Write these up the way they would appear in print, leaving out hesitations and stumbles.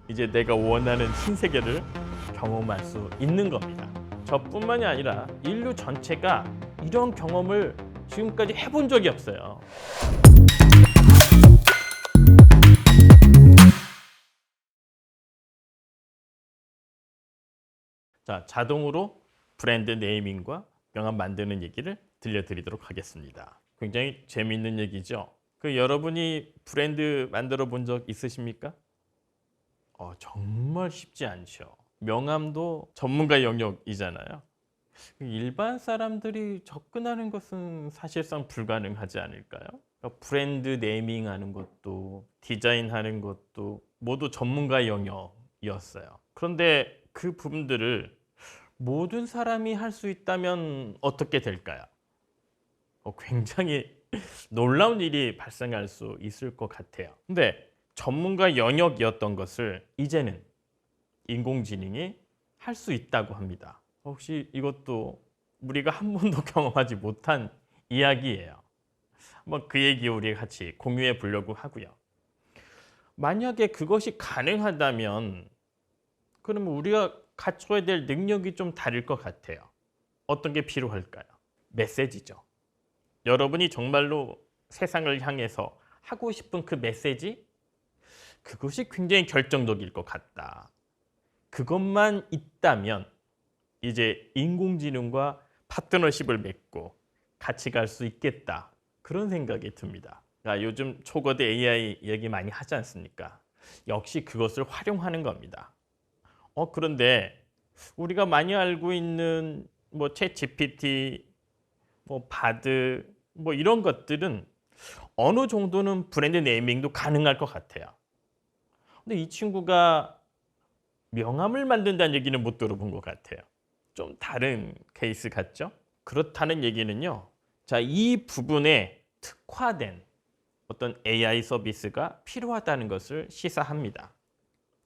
이제 내가 원하는 신세계를 경험할 수 있는 겁니다. 저뿐만이 아니라 인류 전체가 이런 경험을 지금까지 해본 적이 없어요. 자, 자동으로 브랜드 네이밍과 명함 만드는 얘기를 들려드리도록 하겠습니다. 굉장히 재미있는 얘기죠. 여러분이 브랜드 만들어 본 적 있으십니까? 정말 쉽지 않죠. 명함도 전문가 영역이잖아요. 일반 사람들이 접근하는 것은 사실상 불가능하지 않을까요? 브랜드 네이밍하는 것도 디자인하는 것도 모두 전문가 영역이었어요. 그런데 그 부분들을 모든 사람이 할 수 있다면 어떻게 될까요? 굉장히 놀라운 일이 발생할 수 있을 것 같아요. 근데 전문가 영역이었던 것을 이제는 인공지능이 할 수 있다고 합니다. 혹시 이것도 우리가 한 번도 경험하지 못한 이야기예요. 한번 그 얘기 우리 같이 공유해 보려고 하고요. 만약에 그것이 가능하다면 그러면 우리가 갖춰야 될 능력이 좀 다를 것 같아요. 어떤 게 필요할까요? 메시지죠. 여러분이 정말로 세상을 향해서 하고 싶은 그 메시지? 그것이 굉장히 결정적일 것 같다. 그것만 있다면 이제 인공지능과 파트너십을 맺고 같이 갈 수 있겠다. 그런 생각이 듭니다. 요즘 초거대 AI 얘기 많이 하지 않습니까? 역시 그것을 활용하는 겁니다. 그런데 우리가 많이 알고 있는 챗 GPT, 바드 이런 것들은 어느 정도는 브랜드 네이밍도 가능할 것 같아요. 근데 이 친구가 명함을 만든다는 얘기는 못 들어본 것 같아요. 좀 다른 케이스 같죠? 그렇다는 얘기는요. 자, 이 부분에 특화된 어떤 AI 서비스가 필요하다는 것을 시사합니다.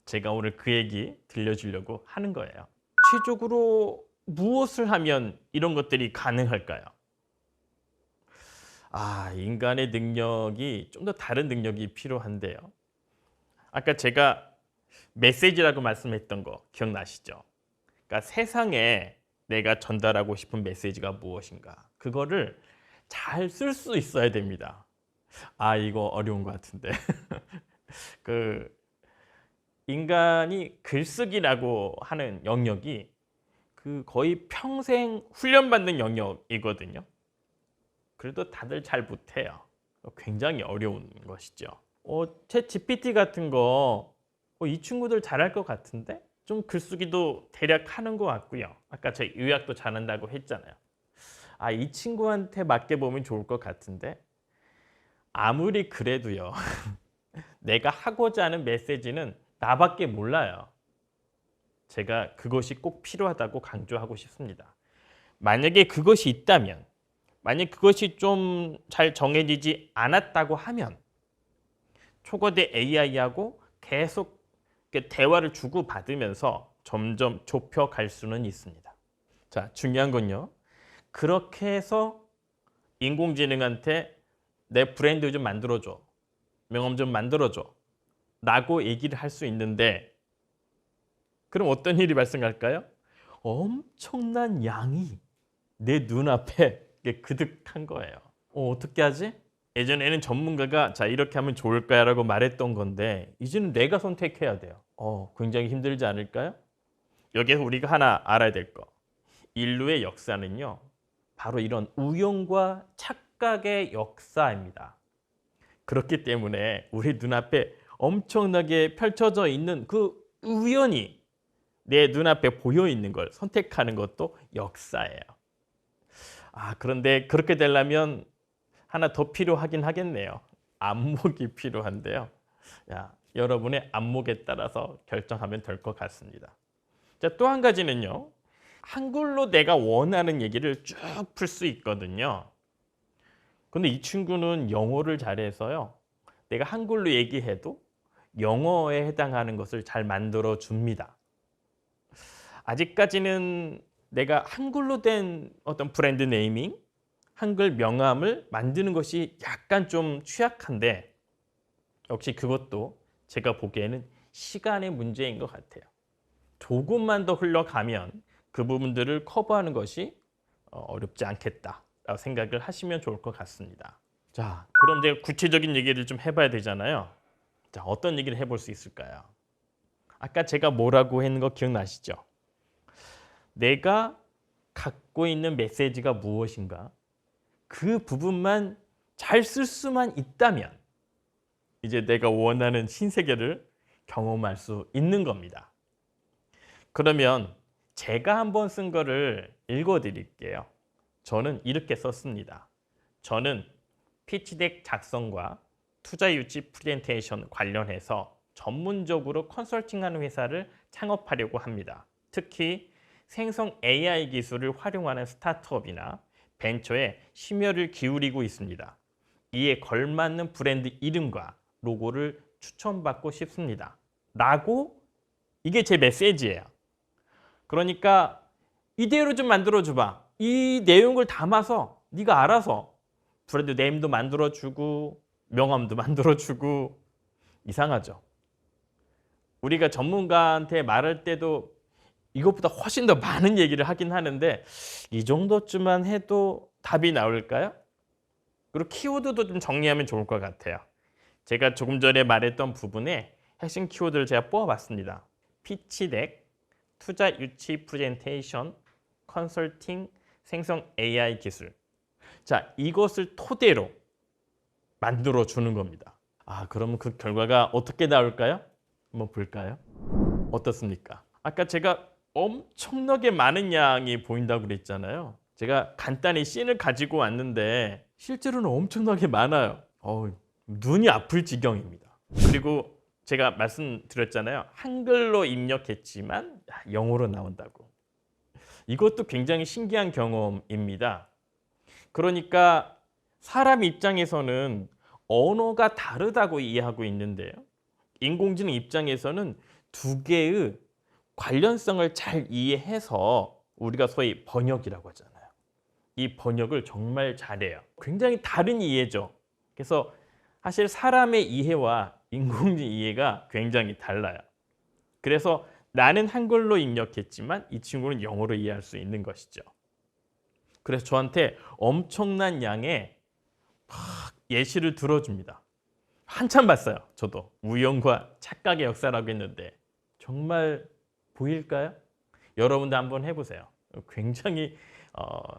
제가 오늘 그 얘기 들려주려고 하는 거예요. 최적으로 무엇을 하면 이런 것들이 가능할까요? 인간의 능력이 좀 더 다른 능력이 필요한데요. 아까 제가 메시지라고 말씀했던 거 기억나시죠? 그러니까 세상에 내가 전달하고 싶은 메시지가 무엇인가? 그거를 잘 쓸 수 있어야 됩니다. 이거 어려운 것 같은데. 그 인간이 글쓰기라고 하는 영역이 거의 평생 훈련받는 영역이거든요. 그래도 다들 잘 못해요. 굉장히 어려운 것이죠. 챗 GPT 같은 거 이 친구들 잘할 것 같은데? 좀 글쓰기도 대략 하는 것 같고요. 아까 저 요약도 잘한다고 했잖아요. 이 친구한테 맡겨보면 좋을 것 같은데 아무리 그래도요. 내가 하고자 하는 메시지는 나밖에 몰라요. 제가 그것이 꼭 필요하다고 강조하고 싶습니다. 만약에 그것이 있다면, 만약 그것이 좀 잘 정해지지 않았다고 하면 초거대 AI하고 계속 대화를 주고받으면서 점점 좁혀갈 수는 있습니다. 자, 중요한 건요. 그렇게 해서 인공지능한테 내 브랜드 좀 만들어줘. 명함 좀 만들어줘. 라고 얘기를 할 수 있는데 그럼 어떤 일이 발생할까요? 엄청난 양이 내 눈앞에 그득한 거예요. 어떻게 하지? 예전에는 전문가가 자 이렇게 하면 좋을까요? 라고 말했던 건데 이제는 내가 선택해야 돼요. 굉장히 힘들지 않을까요? 여기에서 우리가 하나 알아야 될 거. 인류의 역사는요. 바로 이런 우연과 착각의 역사입니다. 그렇기 때문에 우리 눈앞에 엄청나게 펼쳐져 있는 그 우연히 내 눈앞에 보여 있는 걸 선택하는 것도 역사예요. 그런데 그렇게 되려면 하나 더 필요하긴 하겠네요. 안목이 필요한데요. 여러분의 안목에 따라서 결정하면 될 것 같습니다. 자, 또 한 가지는요. 한글로 내가 원하는 얘기를 쭉 풀 수 있거든요. 근데 이 친구는 영어를 잘해서요. 내가 한글로 얘기해도 영어에 해당하는 것을 잘 만들어 줍니다. 아직까지는 내가 한글로 된 어떤 브랜드 네이밍, 한글 명함을 만드는 것이 약간 좀 취약한데 역시 그것도 제가 보기에는 시간의 문제인 것 같아요. 조금만 더 흘러가면 그 부분들을 커버하는 것이 어렵지 않겠다라고 생각을 하시면 좋을 것 같습니다. 자, 그럼 이제 구체적인 얘기를 좀 해봐야 되잖아요. 자, 어떤 얘기를 해볼 수 있을까요? 아까 제가 뭐라고 했는 거 기억나시죠? 내가 갖고 있는 메시지가 무엇인가? 그 부분만 잘 쓸 수만 있다면 이제 내가 원하는 신세계를 경험할 수 있는 겁니다. 그러면 제가 한번 쓴 거를 읽어드릴게요. 저는 이렇게 썼습니다. 저는 피치덱 작성과 투자 유치 프레젠테이션 관련해서 전문적으로 컨설팅하는 회사를 창업하려고 합니다. 특히 생성 AI 기술을 활용하는 스타트업이나 벤처에 심혈을 기울이고 있습니다. 이에 걸맞는 브랜드 이름과 로고를 추천받고 싶습니다. 라고 이게 제 메시지예요. 그러니까 이대로 좀 만들어줘봐. 이 내용을 담아서 네가 알아서 브랜드 네임도 만들어주고 명함도 만들어주고. 이상하죠? 우리가 전문가한테 말할 때도 이것보다 훨씬 더 많은 얘기를 하긴 하는데 이 정도쯤만 해도 답이 나올까요? 그리고 키워드도 좀 정리하면 좋을 것 같아요. 제가 조금 전에 말했던 부분에 핵심 키워드를 제가 뽑아봤습니다. 피치덱, 투자 유치 프레젠테이션, 컨설팅, 생성 AI 기술. 자, 이것을 토대로 만들어 주는 겁니다. 그러면 그 결과가 어떻게 나올까요? 한번 볼까요? 어떻습니까? 아까 제가 엄청나게 많은 양이 보인다고 그랬잖아요. 제가 간단히 씬을 가지고 왔는데 실제로는 엄청나게 많아요. 눈이 아플 지경입니다. 그리고 제가 말씀드렸잖아요. 한글로 입력했지만 영어로 나온다고. 이것도 굉장히 신기한 경험입니다. 그러니까 사람 입장에서는 언어가 다르다고 이해하고 있는데요. 인공지능 입장에서는 두 개의 관련성을 잘 이해해서 우리가 소위 번역이라고 하잖아요. 이 번역을 정말 잘해요. 굉장히 다른 이해죠. 그래서 사실 사람의 이해와 인공지능 이해가 굉장히 달라요. 그래서 나는 한글로 입력했지만 이 친구는 영어로 이해할 수 있는 것이죠. 그래서 저한테 엄청난 양의 예시를 들어줍니다. 한참 봤어요. 저도 우연과 착각의 역사라고 했는데 정말 보일까요? 여러분도 한번 해보세요. 굉장히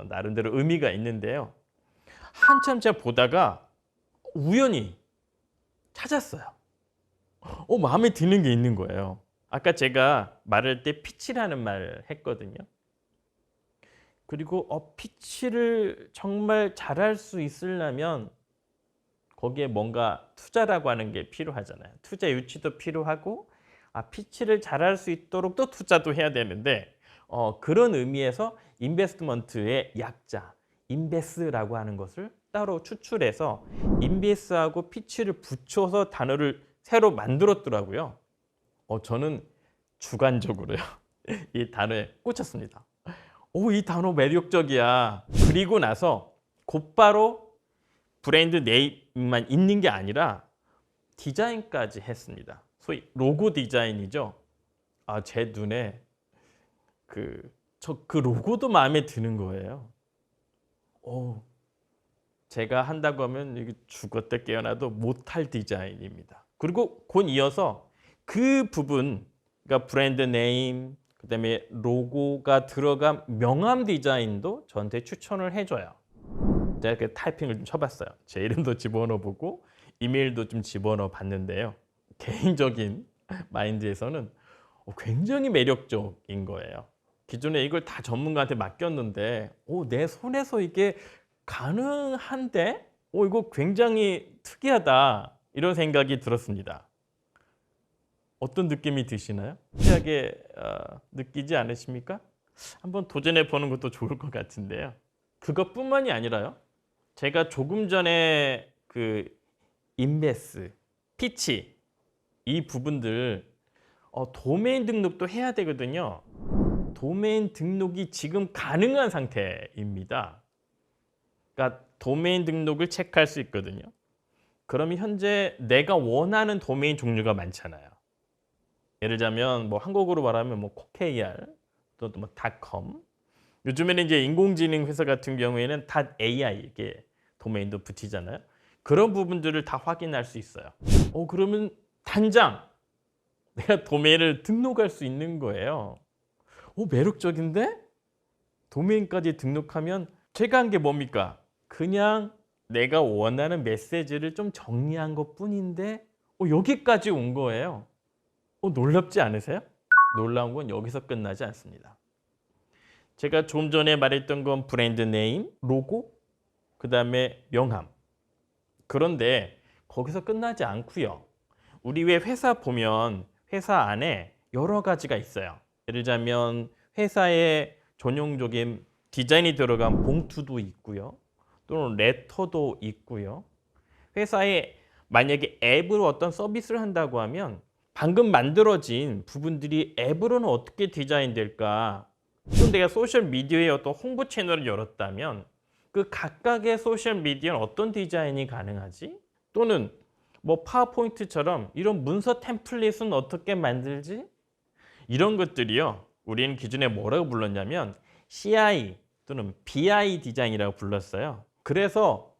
나름대로 의미가 있는데요. 한참 제가 보다가 우연히 찾았어요. 마음에 드는 게 있는 거예요. 아까 제가 말할 때 피치라는 말 했거든요. 그리고 피치를 정말 잘할 수 있으려면 거기에 뭔가 투자라고 하는 게 필요하잖아요. 투자 유치도 필요하고 피치를 잘할 수 있도록 또 투자도 해야 되는데 그런 의미에서 인베스트먼트의 약자 인베스라고 하는 것을 따로 추출해서 인베스하고 피치를 붙여서 단어를 새로 만들었더라고요. 저는 주관적으로요. 이 단어에 꽂혔습니다. 이 단어 매력적이야. 그리고 나서 곧바로 브랜드 네임만 있는 게 아니라 디자인까지 했습니다. 소위 로고 디자인이죠. 제 눈에 그 로고도 마음에 드는 거예요. 제가 한다고 하면 이게 죽었다 깨어나도 못할 디자인입니다. 그리고 곧 이어서 그 부분, 그러니까 브랜드 네임, 그다음에 로고가 들어간 명함 디자인도 저한테 추천을 해줘요. 제가 그 타이핑을 좀 쳐봤어요. 제 이름도 집어넣어보고 이메일도 좀 집어넣어봤는데요. 개인적인 마인드에서는 굉장히 매력적인 거예요. 기존에 이걸 다 전문가한테 맡겼는데 내 손에서 이게 가능한데? 이거 굉장히 특이하다 이런 생각이 들었습니다. 어떤 느낌이 드시나요? 특이하게 느끼지 않으십니까? 한번 도전해 보는 것도 좋을 것 같은데요. 그것뿐만이 아니라요. 제가 조금 전에 그 인베스, 피치 이 부분들 도메인 등록도 해야 되거든요. 도메인 등록이 지금 가능한 상태입니다. 그러니까 도메인 등록을 체크할 수 있거든요. 그러면 현재 내가 원하는 도메인 종류가 많잖아요. 예를 들자면 뭐 한국어로 말하면 뭐 .kr 또는 뭐 .com. 요즘에는 이제 인공지능 회사 같은 경우에는 .ai 이게 도메인도 붙이잖아요. 그런 부분들을 다 확인할 수 있어요. 그러면 단장 내가 도메인을 등록할 수 있는 거예요. 매력적인데? 도메인까지 등록하면 제가 한 게 뭡니까? 그냥 내가 원하는 메시지를 좀 정리한 것뿐인데 여기까지 온 거예요. 놀랍지 않으세요? 놀라운 건 여기서 끝나지 않습니다. 제가 좀 전에 말했던 건 브랜드 네임, 로고, 그다음에 명함. 그런데 거기서 끝나지 않고요. 우리 왜 회사 보면 회사 안에 여러 가지가 있어요. 예를 들자면 회사의 전용적인 디자인이 들어간 봉투도 있고요. 또는 레터도 있고요. 회사에 만약에 앱으로 어떤 서비스를 한다고 하면 방금 만들어진 부분들이 앱으로는 어떻게 디자인될까? 또 내가 소셜미디어에 어떤 홍보 채널을 열었다면 그 각각의 소셜미디어는 어떤 디자인이 가능하지? 또는 뭐 파워포인트처럼 이런 문서 템플릿은 어떻게 만들지? 이런 것들이요. 우리는 기존에 뭐라고 불렀냐면 CI 또는 BI 디자인이라고 불렀어요. 그래서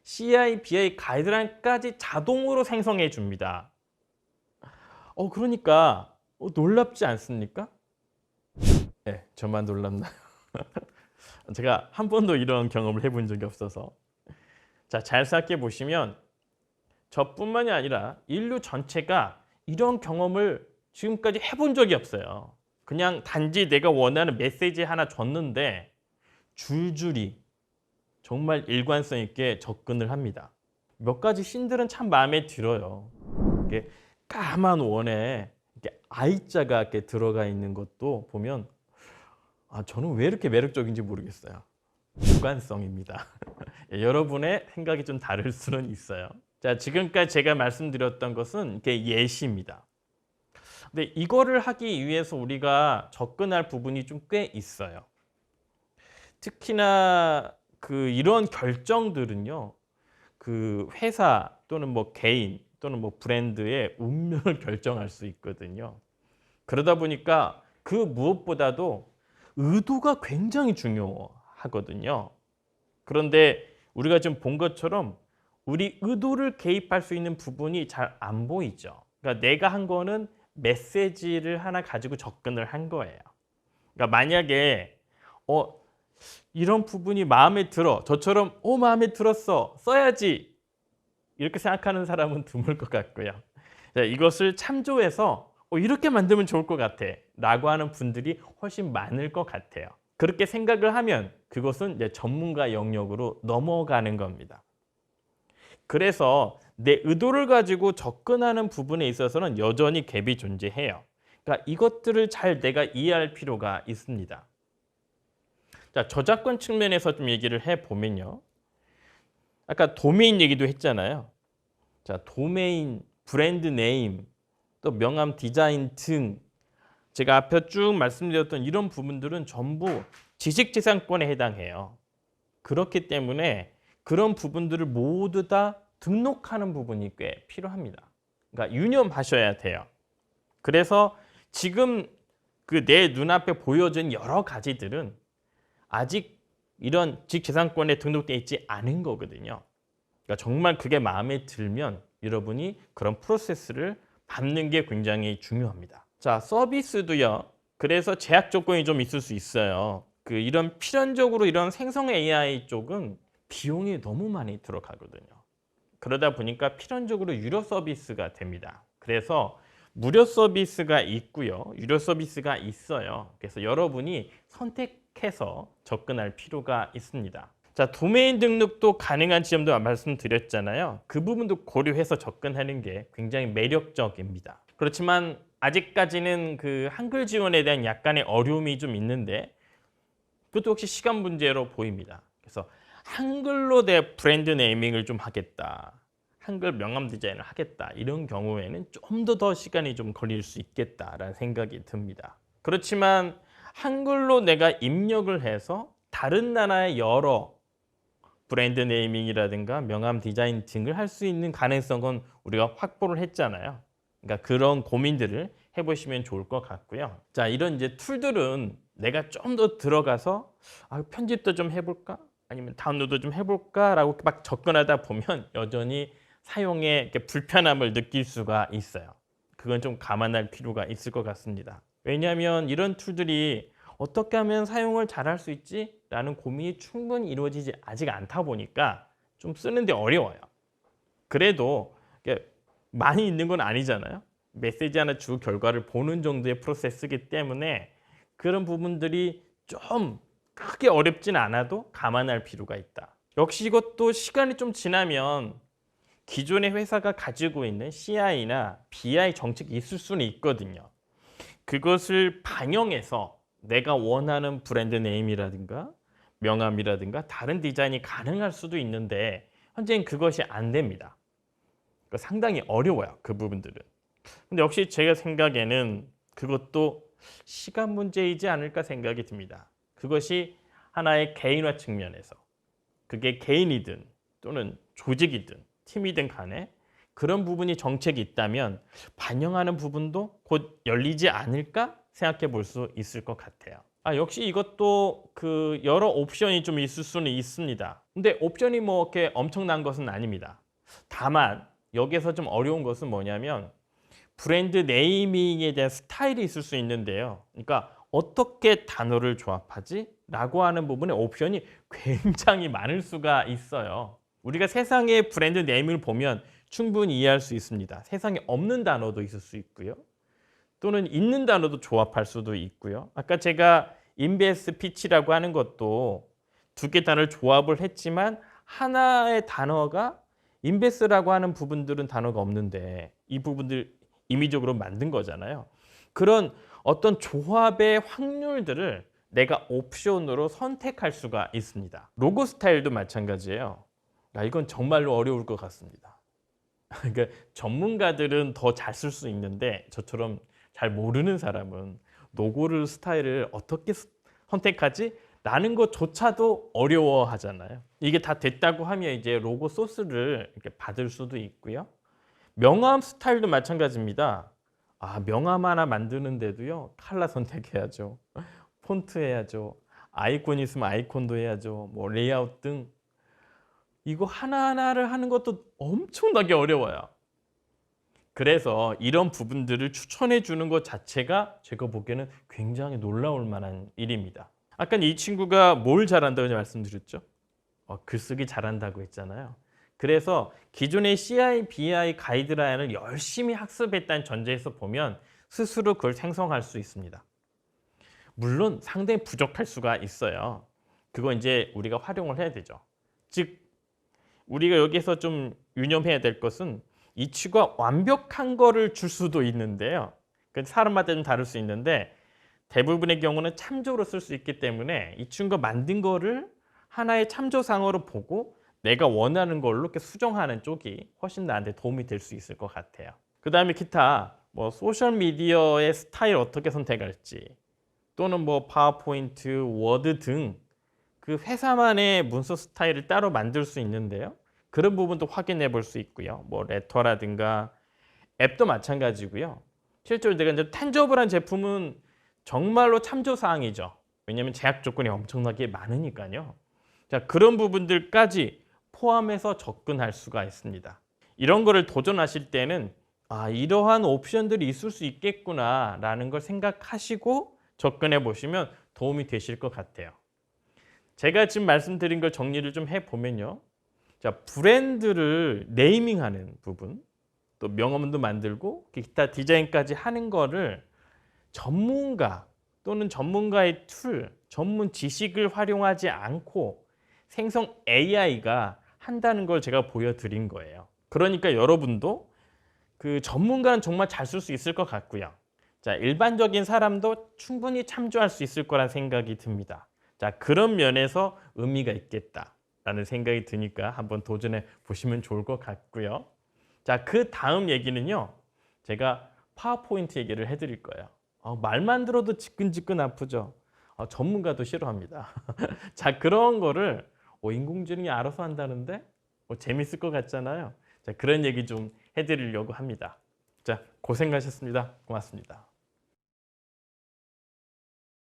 CI, BI 가이드라인까지 자동으로 생성해 줍니다. 그러니까 놀랍지 않습니까? 네, 저만 놀랍나요? 제가 한 번도 이런 경험을 해본 적이 없어서. 자, 잘 생각해 보시면 저뿐만이 아니라 인류 전체가 이런 경험을 지금까지 해본 적이 없어요. 그냥 단지 내가 원하는 메시지 하나 줬는데 줄줄이 정말 일관성 있게 접근을 합니다. 몇 가지 씬들은 참 마음에 들어요. 이게 까만 원에 이렇게 I자가 이렇게 들어가 있는 것도 보면 저는 왜 이렇게 매력적인지 모르겠어요. 주관성입니다. 여러분의 생각이 좀 다를 수는 있어요. 자, 지금까지 제가 말씀드렸던 것은 이게 예시입니다. 근데 이거를 하기 위해서 우리가 접근할 부분이 좀 꽤 있어요. 특히나 이런 결정들은요, 회사 또는 뭐 개인 또는 뭐 브랜드의 운명을 결정할 수 있거든요. 그러다 보니까 그 무엇보다도 의도가 굉장히 중요하거든요. 그런데 우리가 지금 본 것처럼 우리 의도를 개입할 수 있는 부분이 잘 안 보이죠. 그러니까 내가 한 거는 메시지를 하나 가지고 접근을 한 거예요. 그러니까 만약에 이런 부분이 마음에 들어. 저처럼 마음에 들었어. 써야지. 이렇게 생각하는 사람은 드물 것 같고요. 자, 이것을 참조해서 이렇게 만들면 좋을 것 같아 라고 하는 분들이 훨씬 많을 것 같아요. 그렇게 생각을 하면 그것은 이제 전문가 영역으로 넘어가는 겁니다. 그래서 내 의도를 가지고 접근하는 부분에 있어서는 여전히 갭이 존재해요. 그러니까 이것들을 잘 내가 이해할 필요가 있습니다. 자, 저작권 측면에서 좀 얘기를 해보면요. 아까 도메인 얘기도 했잖아요. 자, 도메인, 브랜드 네임, 또 명함 디자인 등 제가 앞에 쭉 말씀드렸던 이런 부분들은 전부 지식재산권에 해당해요. 그렇기 때문에 그런 부분들을 모두 다 등록하는 부분이 꽤 필요합니다. 그러니까 유념하셔야 돼요. 그래서 지금 내 눈앞에 보여진 여러 가지들은 아직 이런 지식재산권에 등록되어 있지 않은 거거든요. 그러니까 정말 그게 마음에 들면 여러분이 그런 프로세스를 밟는 게 굉장히 중요합니다. 자, 서비스도요. 그래서 제약 조건이 좀 있을 수 있어요. 이런 필연적으로 이런 생성 AI 쪽은 비용이 너무 많이 들어가거든요. 그러다 보니까 필연적으로 유료 서비스가 됩니다. 그래서 무료 서비스가 있고요. 유료 서비스가 있어요. 그래서 여러분이 선택해서 접근할 필요가 있습니다. 자, 도메인 등록도 가능한 지점도 말씀드렸잖아요. 그 부분도 고려해서 접근하는 게 굉장히 매력적입니다. 그렇지만 아직까지는 한글 지원에 대한 약간의 어려움이 좀 있는데 그것도 혹시 시간 문제로 보입니다. 그래서 한글로 내 브랜드 네이밍을 좀 하겠다. 한글 명함 디자인을 하겠다. 이런 경우에는 좀 더 시간이 좀 걸릴 수 있겠다라는 생각이 듭니다. 그렇지만 한글로 내가 입력을 해서 다른 나라의 여러 브랜드 네이밍이라든가 명함 디자인 등을 할 수 있는 가능성은 우리가 확보를 했잖아요. 그러니까 그런 고민들을 해보시면 좋을 것 같고요. 자, 이런 이제 툴들은 내가 좀 더 들어가서 편집도 좀 해볼까? 아니면 다운로드 좀 해볼까라고 막 접근하다 보면 여전히 사용에 이렇게 불편함을 느낄 수가 있어요. 그건 좀 감안할 필요가 있을 것 같습니다. 왜냐하면 이런 툴들이 어떻게 하면 사용을 잘할 수 있지? 라는 고민이 충분히 이루어지지 아직 않다 보니까 좀 쓰는데 어려워요. 그래도 많이 있는 건 아니잖아요. 메시지 하나 주 결과를 보는 정도의 프로세스이기 때문에 그런 부분들이 좀 크게 어렵진 않아도 감안할 필요가 있다. 역시 이것도 시간이 좀 지나면 기존의 회사가 가지고 있는 CI나 BI 정책이 있을 수는 있거든요. 그것을 반영해서 내가 원하는 브랜드 네임이라든가 명함이라든가 다른 디자인이 가능할 수도 있는데 현재는 그것이 안 됩니다. 상당히 어려워요. 그 부분들은. 근데 역시 제가 생각에는 그것도 시간 문제이지 않을까 생각이 듭니다. 그것이 하나의 개인화 측면에서 그게 개인이든 또는 조직이든 팀이든 간에 그런 부분이 정책이 있다면 반영하는 부분도 곧 열리지 않을까 생각해 볼 수 있을 것 같아요. 역시 이것도 그 여러 옵션이 좀 있을 수는 있습니다. 근데 옵션이 뭐 이렇게 엄청난 것은 아닙니다. 다만 여기서 좀 어려운 것은 뭐냐면 브랜드 네이밍에 대한 스타일이 있을 수 있는데요. 그러니까 어떻게 단어를 조합하지? 라고 하는 부분에 옵션이 굉장히 많을 수가 있어요. 우리가 세상의 브랜드 네이밍을 보면 충분히 이해할 수 있습니다. 세상에 없는 단어도 있을 수 있고요. 또는 있는 단어도 조합할 수도 있고요. 아까 제가 인베스 피치라고 하는 것도 두 개 단어를 조합을 했지만 하나의 단어가 인베스라고 하는 부분들은 단어가 없는데 이 부분들 임의적으로 만든 거잖아요. 그런 어떤 조합의 확률들을 내가 옵션으로 선택할 수가 있습니다. 로고 스타일도 마찬가지예요. 이건 정말로 어려울 것 같습니다. 그러니까 전문가들은 더 잘 쓸 수 있는데 저처럼 잘 모르는 사람은 로고를 스타일을 어떻게 선택하지? 라는 것조차도 어려워하잖아요. 이게 다 됐다고 하면 이제 로고 소스를 이렇게 받을 수도 있고요. 명함 스타일도 마찬가지입니다. 명함 하나 만드는데도요. 컬러 선택해야죠. 폰트 해야죠. 아이콘 있으면 아이콘도 해야죠. 뭐 레이아웃 등 이거 하나하나를 하는 것도 엄청나게 어려워요. 그래서 이런 부분들을 추천해 주는 것 자체가 제가 보기에는 굉장히 놀라울 만한 일입니다. 아까 이 친구가 뭘 잘한다고 말씀드렸죠? 글쓰기 잘한다고 했잖아요. 그래서 기존의 CI, BI 가이드라인을 열심히 학습했다는 전제에서 보면 스스로 그걸 생성할 수 있습니다. 물론 상당히 부족할 수가 있어요. 그거 이제 우리가 활용을 해야 되죠. 즉 우리가 여기서 좀 유념해야 될 것은 이 친구가 완벽한 거를 줄 수도 있는데요. 사람마다 좀 다를 수 있는데 대부분의 경우는 참조로 쓸 수 있기 때문에 이 친구가 만든 거를 하나의 참조상으로 보고 내가 원하는 걸로 이렇게 수정하는 쪽이 훨씬 나한테 도움이 될 수 있을 것 같아요. 그 다음에 기타 뭐 소셜미디어의 스타일 어떻게 선택할지 또는 뭐 파워포인트, 워드 등 그 회사만의 문서 스타일을 따로 만들 수 있는데요. 그런 부분도 확인해 볼 수 있고요. 뭐 레터라든가 앱도 마찬가지고요. 실제로 내가 이제 탄저블한 제품은 정말로 참조 사항이죠. 왜냐하면 제약 조건이 엄청나게 많으니까요. 자, 그런 부분들까지 포함해서 접근할 수가 있습니다. 이런 거를 도전하실 때는 이러한 옵션들이 있을 수 있겠구나라는 걸 생각하시고 접근해 보시면 도움이 되실 것 같아요. 제가 지금 말씀드린 걸 정리를 좀 해보면요. 자, 브랜드를 네이밍하는 부분, 또 명함도 만들고 기타 디자인까지 하는 거를 전문가 또는 전문가의 툴, 전문 지식을 활용하지 않고 생성 AI가 한다는 걸 제가 보여드린 거예요. 그러니까 여러분도 그 전문가는 정말 잘 쓸 수 있을 것 같고요. 자, 일반적인 사람도 충분히 참조할 수 있을 거란 생각이 듭니다. 자, 그런 면에서 의미가 있겠다라는 생각이 드니까 한번 도전해 보시면 좋을 것 같고요. 자, 그 다음 얘기는요. 제가 파워포인트 얘기를 해드릴 거예요. 말만 들어도 지끈지끈 아프죠. 전문가도 싫어합니다. 자, 그런 거를 인공지능이 알아서 한다는데 재밌을 것 같잖아요. 자, 그런 얘기 좀 해드리려고 합니다. 자, 고생하셨습니다. 고맙습니다.